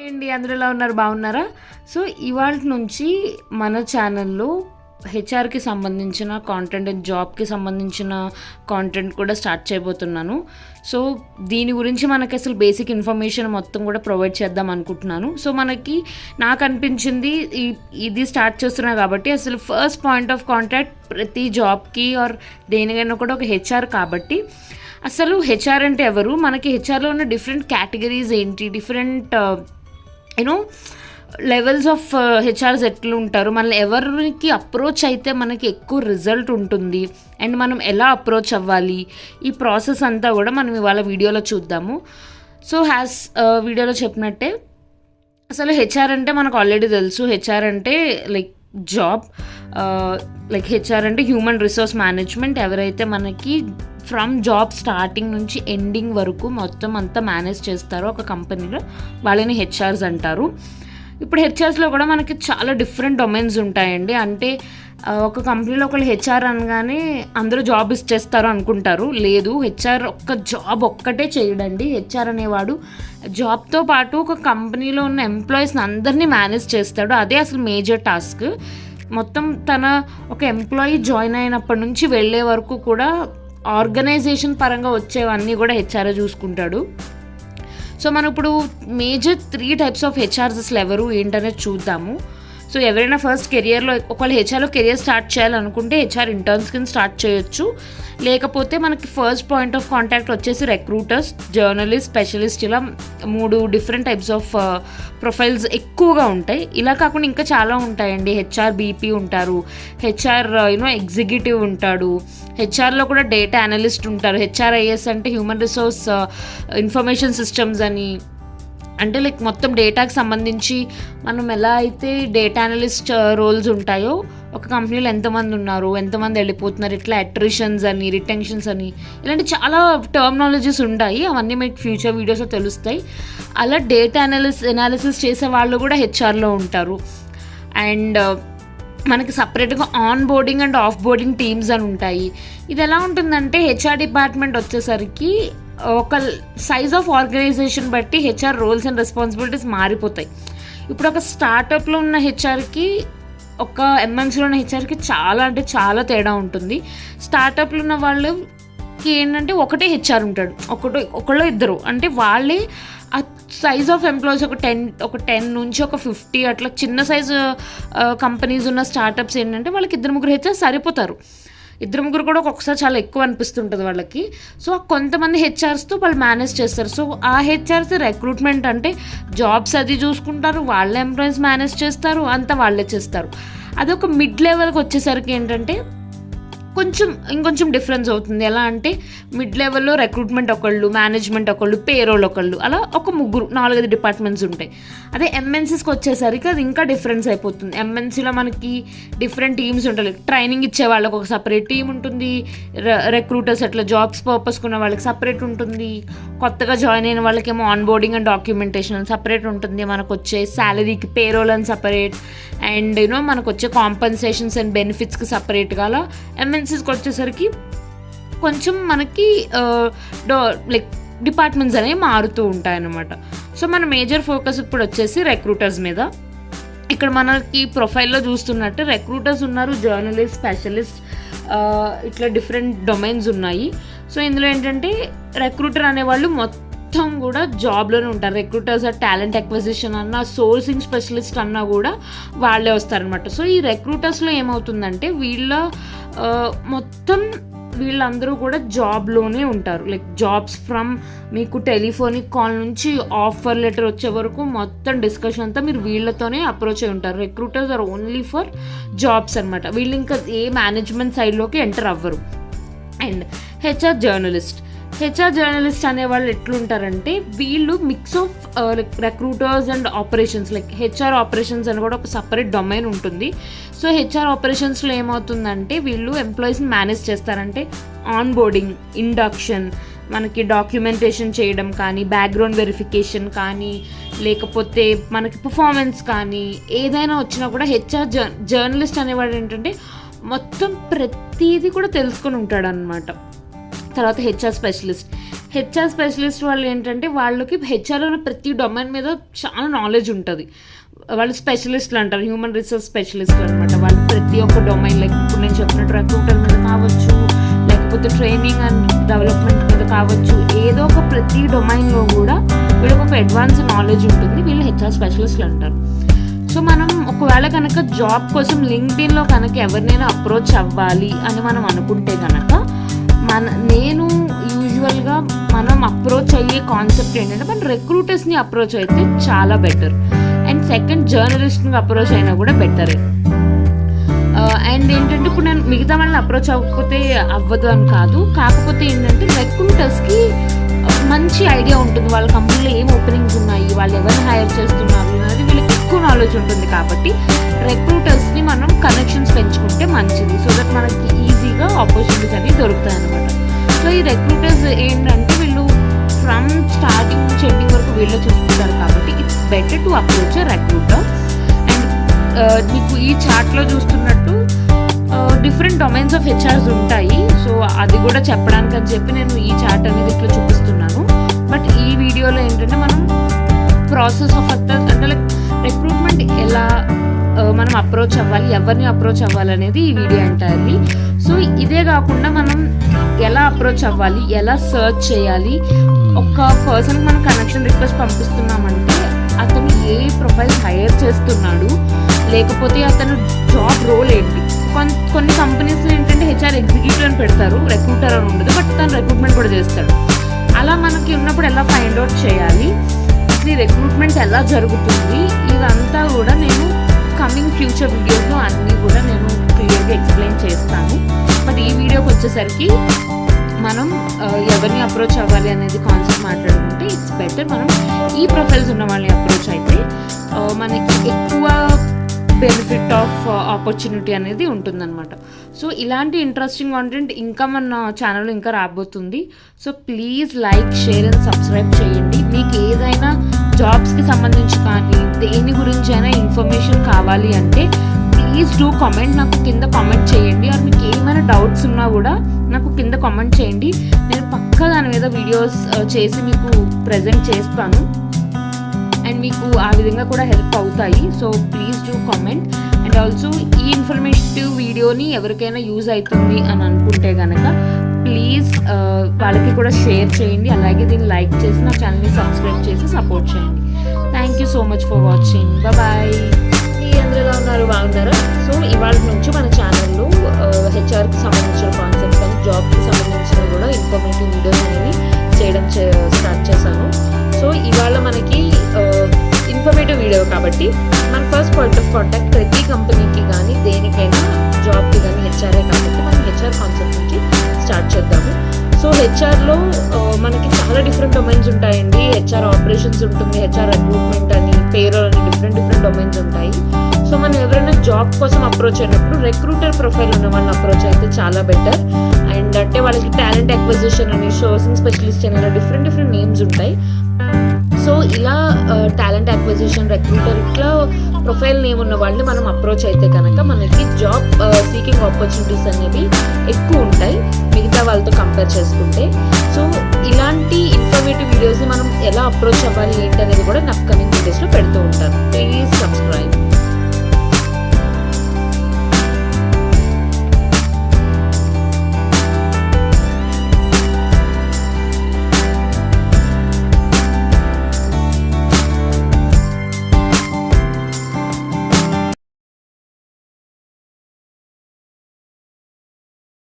Hi అండి, అందరూ ఎలా ఉన్నారు? బాగున్నారా? సో ఇవాళ నుంచి మన ఛానల్లో హెచ్ఆర్కి సంబంధించిన కాంటెంట్ అండ్ జాబ్కి సంబంధించిన కాంటెంట్ కూడా స్టార్ట్ చేయబోతున్నాను. సో దీని గురించి మనకి అసలు బేసిక్ ఇన్ఫర్మేషన్ మొత్తం కూడా ప్రొవైడ్ చేద్దాం అనుకుంటున్నాను. సో నాకు అనిపించింది ఇది స్టార్ట్ చేస్తున్నా కాబట్టి అసలు ఫస్ట్ పాయింట్ ఆఫ్ కాంటాక్ట్ ప్రతి జాబ్కి ఆర్ దేనికైనా కూడా ఒక హెచ్ఆర్ కాబట్టి అసలు హెచ్ఆర్ అంటే ఎవరు, మనకి హెచ్ఆర్లో ఉన్న డిఫరెంట్ కేటగిరీస్ ఏంటి, డిఫరెంట్ లెవెల్స్ ఆఫ్ హెచ్ఆర్స్ ఎట్లా ఉంటారు, మనల్ని ఎవరికి అప్రోచ్ అయితే మనకి ఎక్కువ రిజల్ట్ ఉంటుంది అండ్ మనం ఎలా అప్రోచ్ అవ్వాలి, ఈ ప్రాసెస్ అంతా కూడా మనం ఇవాళ వీడియోలో చూద్దాము. సో వీడియోలో చెప్పినట్టే అసలు హెచ్ఆర్ అంటే మనకు ఆల్రెడీ తెలుసు. హెచ్ఆర్ అంటే జాబ్, హెచ్ఆర్ అంటే హ్యూమన్ రిసోర్స్ మేనేజ్మెంట్. ఎవరైతే మనకి ఫ్రమ్ జాబ్ స్టార్టింగ్ నుంచి ఎండింగ్ వరకు మొత్తం అంతా మేనేజ్ చేస్తారో ఒక కంపెనీలో వాళ్ళని హెచ్ఆర్స్ అంటారు. ఇప్పుడు హెచ్ఆర్స్లో కూడా మనకి చాలా డిఫరెంట్ డొమైన్స్ ఉంటాయండి. అంటే ఒక కంపెనీలో ఒకళ్ళు హెచ్ఆర్ అనగానే అందరూ జాబ్ ఇచ్చేస్తారు అనుకుంటారు. లేదు, హెచ్ఆర్ జాబ్ ఒక్కటే చేయడండి. హెచ్ఆర్ అనేవాడు జాబ్తో పాటు ఒక కంపెనీలో ఉన్న ఎంప్లాయీస్ని అందరినీ మేనేజ్ చేస్తాడు. అదే అసలు మేజర్ టాస్క్. మొత్తం తన ఒక ఎంప్లాయీ జాయిన్ అయినప్పటి నుంచి వెళ్ళే వరకు కూడా ఆర్గనైజేషన్ పరంగా వచ్చేవన్నీ కూడా హెచ్ఆర్ఏ చూసుకుంటాడు. సో మనం ఇప్పుడు మేజర్ 3 టైప్స్ ఆఫ్ హెచ్ఆర్స్ అసలు ఎవరు ఏంటనేది చూద్దాము. సో ఎవరైనా ఫస్ట్ కెరియర్లో ఒకవేళ హెచ్ఆర్లో కెరియర్ స్టార్ట్ చేయాలనుకుంటే హెచ్ఆర్ ఇంటర్న్స్ కింద స్టార్ట్ చేయొచ్చు. లేకపోతే మనకి ఫస్ట్ పాయింట్ ఆఫ్ కాంటాక్ట్ వచ్చేసి రిక్రూటర్స్, జర్నలిస్ట్, స్పెషలిస్ట్, ఇలా 3 డిఫరెంట్ టైప్స్ ఆఫ్ ప్రొఫైల్స్ ఎక్కువగా ఉంటాయి. ఇలా కాకుండా ఇంకా చాలా ఉంటాయండి. హెచ్ఆర్ బీపీ ఉంటారు, హెచ్ఆర్ ఎగ్జిక్యూటివ్ ఉంటాడు, హెచ్ఆర్లో కూడా డేటా అనలిస్ట్ ఉంటారు, హెచ్ఆర్ఐఎస్ అంటే హ్యూమన్ రిసోర్స్ ఇన్ఫర్మేషన్ సిస్టమ్స్ అని. అంటే మొత్తం డేటాకి సంబంధించి మనం ఎలా అయితే డేటా అనలిస్ట్ రోల్స్ ఉంటాయో ఒక కంపెనీలో ఎంతమంది ఉన్నారు, ఎంతమంది వెళ్ళిపోతున్నారు, ఇట్లా అట్రిషన్స్ అని, రిటెన్షన్స్ అని, ఇలాంటి చాలా టర్మినాలజీస్ ఉంటాయి. అవన్నీ మీకు ఫ్యూచర్ వీడియోస్లో తెలుస్తాయి. అలా డేటా అనాలిసిస్ చేసే వాళ్ళు కూడా హెచ్ఆర్లో ఉంటారు. అండ్ మనకి సపరేట్గా on boarding and of boarding teams అని ఉంటాయి. ఇది ఎలా ఉంటుందంటే హెచ్ఆర్ డిపార్ట్మెంట్ వచ్చేసరికి ఒక సైజ్ ఆఫ్ ఆర్గనైజేషన్ బట్టి హెచ్ఆర్ రోల్స్ అండ్ రెస్పాన్సిబిలిటీస్ మారిపోతాయి. ఇప్పుడు ఒక స్టార్టప్లో ఉన్న హెచ్ఆర్కి ఒక ఎంఎన్సీలో ఉన్న హెచ్ఆర్కి చాలా అంటే చాలా తేడా ఉంటుంది. స్టార్టప్లో ఉన్న వాళ్ళకి ఏంటంటే ఒకటే హెచ్ఆర్ ఉంటాడు, ఒకళ్ళు ఇద్దరు, అంటే వాళ్ళే ఆ సైజ్ ఆఫ్ ఎంప్లాయీస్ ఒక 10 నుంచి ఒక 50 అట్లా చిన్న సైజు కంపెనీస్ ఉన్న స్టార్టప్స్ ఏంటంటే వాళ్ళకి 2-3 హెచ్ఆర్ సరిపోతారు. 2-3 కూడా ఒక్కొక్కసారి చాలా ఎక్కువ అనిపిస్తుంటుంది వాళ్ళకి. సో కొంతమంది హెచ్ఆర్స్తో వాళ్ళు మేనేజ్ చేస్తారు. సో ఆ హెచ్ఆర్స్ రిక్రూట్మెంట్ అంటే జాబ్స్ అది చూసుకుంటారు, వాళ్ళ ఎంప్లాయీస్ మేనేజ్ చేస్తారు, అంతా వాళ్ళే చేస్తారు. అదొక మిడ్ లెవెల్కి వచ్చేసరికి ఏంటంటే ఇంకొంచెం డిఫరెన్స్ అవుతుంది. ఎలా అంటే మిడ్ లెవెల్లో రిక్రూట్మెంట్ ఒకళ్ళు, మేనేజ్మెంట్ ఒకళ్ళు, పేరోల్ ఒకళ్ళు, అలా ఒక 4-5 డిపార్ట్మెంట్స్ ఉంటాయి. అదే ఎంఎన్సీస్కి వచ్చేసరికి అది ఇంకా డిఫరెన్స్ అయిపోతుంది. ఎంఎన్సీలో మనకి డిఫరెంట్ టీమ్స్ ఉంటాయి. ట్రైనింగ్ ఇచ్చే వాళ్ళకి ఒక సపరేట్ టీం ఉంటుంది, రిక్రూటర్స్ అట్లా జాబ్స్ పర్పస్కి ఉన్న వాళ్ళకి సపరేట్ ఉంటుంది, కొత్తగా జాయిన్ అయిన వాళ్ళకేమో ఆన్ బోర్డింగ్ అండ్ డాక్యుమెంటేషన్ అని సపరేట్ ఉంటుంది, మనకు వచ్చే శాలరీకి పేరోల్ అని సపరేట్, అండ్ మనకు వచ్చే కాంపన్సేషన్స్ అండ్ బెనిఫిట్స్కి సపరేట్గా. అలా ఎంఎన్సీస్కి వచ్చేసరికి కొంచెం మనకి డిపార్ట్మెంట్స్ అనేవి మారుతూ ఉంటాయన్నమాట. సో మన మేజర్ ఫోకస్ ఇప్పుడు వచ్చేసి రిక్రూటర్స్ మీద. ఇక్కడ మనకి ప్రొఫైల్లో చూస్తున్నట్టు రిక్రూటర్స్ ఉన్నారు, జర్నలిస్ట్, స్పెషలిస్ట్, ఇట్లా డిఫరెంట్ డొమైన్స్ ఉన్నాయి. సో ఇందులో ఏంటంటే రిక్రూటర్ అనేవాళ్ళు మొత్తం కూడా జాబ్లోనే ఉంటారు. రిక్రూటర్స్ టాలెంట్ అక్విజిషన్ అన్నా, సోర్సింగ్ స్పెషలిస్ట్ అన్నా కూడా వాళ్ళే వస్తారనమాట. సో ఈ రిక్రూటర్స్లో ఏమవుతుందంటే వీళ్ళందరూ కూడా జాబ్లోనే ఉంటారు. జాబ్స్ ఫ్రమ్ మీకు టెలిఫోనిక్ కాల్ నుంచి ఆఫర్ లెటర్ వచ్చే వరకు మొత్తం డిస్కషన్ అంతా మీరు వీళ్ళతోనే అప్రోచ్ అయి ఉంటారు. Recruiters are only for jobs అనమాట. వీళ్ళు ఇంకా ఏ మేనేజ్మెంట్ సైడ్లోకి ఎంటర్ అవ్వరు. అండ్ హెచ్ఆర్ జర్నలిస్ట్ అనేవాళ్ళు ఎట్లుంటారంటే వీళ్ళు mix of recruiters and operations. HR operations అని కూడా ఒక సపరేట్ డొమైన్ ఉంటుంది. సో హెచ్ఆర్ ఆపరేషన్స్లో ఏమవుతుందంటే వీళ్ళు ఎంప్లాయీస్ని మేనేజ్ చేస్తారంటే ఆన్ బోర్డింగ్, ఇండక్షన్, మనకి డాక్యుమెంటేషన్ చేయడం కానీ, బ్యాక్గ్రౌండ్ వెరిఫికేషన్ కానీ, లేకపోతే మనకి పర్ఫార్మెన్స్ కానీ ఏదైనా వచ్చినా కూడా హెచ్ఆర్ జర్నలిస్ట్ అనేవాడు ఏంటంటే మొత్తం ప్రతిదీ కూడా తెలుసుకొని ఉంటాడు అనమాట. తర్వాత హెచ్ఆర్ హెచ్ఆర్ స్పెషలిస్ట్ వాళ్ళు ఏంటంటే వాళ్ళకి హెచ్ఆర్లో ఉన్న ప్రతి డొమైన్ మీద చాలా నాలెడ్జ్ ఉంటుంది. వాళ్ళు స్పెషలిస్ట్లు అంటారు, హ్యూమన్ రిసోర్స్ స్పెషలిస్ట్లు అనమాట. వాళ్ళు ప్రతి ఒక్క డొమైన్, లైక్ ఇప్పుడు నేను చెప్పినట్టు రిక్రూటర్ మీద కావచ్చు, లేకపోతే ట్రైనింగ్ అండ్ డెవలప్మెంట్ మీద కావచ్చు, ఏదో ఒక ప్రతి డొమైన్లో కూడా వీళ్ళకి ఒక అడ్వాన్స్ నాలెడ్జ్ ఉంటుంది. వీళ్ళు హెచ్ఆర్ స్పెషలిస్ట్లు అంటారు. సో మనం ఒకవేళ కనుక జాబ్ కోసం లింక్డ్ఇన్లో కనుక ఎవరినైనా అప్రోచ్ అవ్వాలి అని మనం అనుకుంటే కనుక నేను యూజువల్గా మనం అప్రోచ్ అయ్యే కాన్సెప్ట్ ఏంటంటే మన రిక్రూటర్స్ని అప్రోచ్ అయితే చాలా బెటర్. అండ్ సెకండ్, జర్నలిస్ట్ని అప్రోచ్ అయినా కూడా బెటరే. అండ్ ఏంటంటే ఇప్పుడు నేను మిగతా వాళ్ళని అప్రోచ్ అవ్వకపోతే అవ్వదు అని కాదు, కాకపోతే ఏంటంటే రిక్రూటర్స్కి మంచి ఐడియా ఉంటుంది వాళ్ళ కంపెనీలో ఏం ఓపెనింగ్స్ ఉన్నాయి, వాళ్ళు ఎవరిని హైర్ చేస్తున్నారు అనేది వీళ్ళకి ఎక్కువ నాలెడ్జ్ ఉంటుంది. కాబట్టి రిక్రూటర్స్ని మనం కనెక్షన్స్ పెంచుకుంటే మంచిది, సో దట్ మనకి ఈజీగా ఆపర్చునిటీస్ అనేవి దొరుకుతాయి అనమాట. సో ఈ రిక్రూటర్స్ ఏంటంటే వీళ్ళు ఫ్రమ్ స్టార్టింగ్ నుంచి ఎండింగ్ వరకు వీళ్ళు చూసుకుంటారు. కాబట్టి it's better to approach a recruiter. And మీకు ఈ చార్ట్లో చూస్తున్నట్టు డిఫరెంట్ డొమైన్స్ ఆఫ్ హెచ్ఆర్స్ ఉంటాయి. సో అది కూడా చెప్పడానికి అని చెప్పి నేను ఈ చార్ట్ అనేది ఇట్లా చూపిస్తున్నాను. బట్ ఈ వీడియోలో ఏంటంటే మనం ప్రాసెస్ ఆఫ్ అంటే లైక్ రిక్రూట్మెంట్ ఎలా మనం అప్రోచ్ అవ్వాలి, ఎవరిని అప్రోచ్ అవ్వాలి అనేది ఈ వీడియో ఎంటైర్లీ. సో ఇదే కాకుండా మనం ఎలా అప్రోచ్ అవ్వాలి, ఎలా సర్చ్ చేయాలి, ఒక పర్సన్కి మనం కనెక్షన్ రిక్వెస్ట్ పంపిస్తున్నామంటే అతను ఏ ప్రొఫైల్ హైర్ చేస్తున్నాడు, లేకపోతే అతను జాబ్ రోల్ ఏంటి. కొన్ని కంపెనీస్లో ఏంటంటే హెచ్ఆర్ ఎగ్జిక్యూటివ్ అని పెడతారు, రిక్రూటర్ అని ఉండదు, బట్ తను రిక్రూట్మెంట్ కూడా చేస్తాడు. అలా మనకి ఉన్నప్పుడు ఎలా ఫైండ్ అవుట్ చేయాలి, అసలు రిక్రూట్మెంట్ ఎలా జరుగుతుంది, ఇదంతా కూడా నేను కమింగ్ ఫ్యూచర్ వీడియోస్లో అన్నీ కూడా నేను క్లియర్గా ఎక్స్ప్లెయిన్ చేస్తాను. బట్ ఈ వీడియోకి వచ్చేసరికి మనం ఎవరిని అప్రోచ్ అవ్వాలి అనేది కాన్సెప్ట్ మాట్లాడుకుంటే ఇట్స్ బెటర్ మనం ఈ ప్రొఫైల్స్ ఉన్న వాళ్ళని అప్రోచ్ అయితే మనకి ఎక్కువ బెనిఫిట్ ఆఫ్ ఆపర్చునిటీ అనేది ఉంటుందన్నమాట. సో ఇలాంటి ఇంట్రెస్టింగ్ కాంటెంట్ ఇంకా మన ఛానల్లో ఇంకా రాబోతుంది. So please like, share and subscribe చేయండి. మీకు ఏదైనా జాబ్స్కి సంబంధించి కానీ దేని గురించి అయినా ఇన్ఫర్మేషన్ కావాలి అంటే ప్లీజ్ డూ కామెంట్, నాకు కింద కామెంట్ చేయండి. ఆర్ మీకు ఏమైనా డౌట్స్ ఉన్నా కూడా నాకు కింద కామెంట్ చేయండి. నేను పక్కా దాని మీద వీడియోస్ చేసి మీకు ప్రజెంట్ చేస్తాను అండ్ మీకు ఆ విధంగా కూడా హెల్ప్ అవుతాయి. So please do comment. And also ఈ ఇన్ఫర్మేటివ్ వీడియోని ఎవరికైనా యూజ్ అవుతుంది అని అనుకుంటే కనుక ప్లీజ్ వాళ్ళకి కూడా షేర్ చేయండి. అలాగే దీన్ని లైక్ చేసి నా ఛానల్ని సబ్స్క్రైబ్ చేసి సపోర్ట్ చేయండి. Thank you so much for watching. Bye. అందరూ ఎలా ఉన్నారు, బాగున్నారా? సో ఇవాళ నుంచి మన ఛానల్లో హెచ్ఆర్కి సంబంధించిన కాన్సెప్ట్స్ కానీ జాబ్కి సంబంధించిన కూడా ఇన్ఫర్మేటివ్ వీడియోస్ అనేవి చేయడం స్టార్ట్ చేశాను. సో ఇవాళ మనకి ఇన్ఫర్మేటివ్ వీడియో కాబట్టి మన ఫస్ట్ పాయింట్ ఆఫ్ కాంటాక్ట్ ప్రతి కంపెనీకి కానీ దేనికైనా జాబ్కి కానీ హెచ్ఆర్ఏ కాబట్టి మనం హెచ్ఆర్ కాన్సెప్ట్ నుంచి స్టార్ట్ చేద్దాము. సో హెచ్ఆర్లో మనకి చాలా డిఫరెంట్ డొమైన్స్ ఉంటాయండి. హెచ్ఆర్ ఆపరేషన్స్ ఉంటుంది, హెచ్ఆర్ రిక్రూట్మెంట్ అని, పేరోల్ అని డిఫరెంట్ డొమైన్స్ ఉంటాయి. సో మనం ఎవరైనా జాబ్ కోసం అప్రోచ్ అయినప్పుడు రిక్రూటర్ ప్రొఫైల్ ఉన్న వాళ్ళని అప్రోచ్ అయితే చాలా బెటర్. అండ్ అంటే వాళ్ళకి టాలెంట్ అక్విజిషన్ అని, సోర్సింగ్ స్పెషలిస్ట్ అని ఇలా డిఫరెంట్ నేమ్స్ ఉంటాయి. సో ఇలా టాలెంట్ అక్విజిషన్, రిక్రూటర్ ఇట్లా ప్రొఫైల్ నేమ్ ఉన్న వాళ్ళని మనం అప్రోచ్ అయితే కనుక మనకి జాబ్ సీకింగ్ ఆపర్చునిటీస్ అనేవి ఎక్కువ ఉంటాయి మిగతా వాళ్ళతో కంపేర్ చేసుకుంటే. సో ఇలాంటి ఇన్ఫర్మేటివ్ వీడియోస్ని మనం ఎలా అప్రోచ్ అవ్వాలి ఏంటి అనేది కూడా నా కమింగ్ వీడియోస్లో పెడుతూ ఉంటాను. Please subscribe.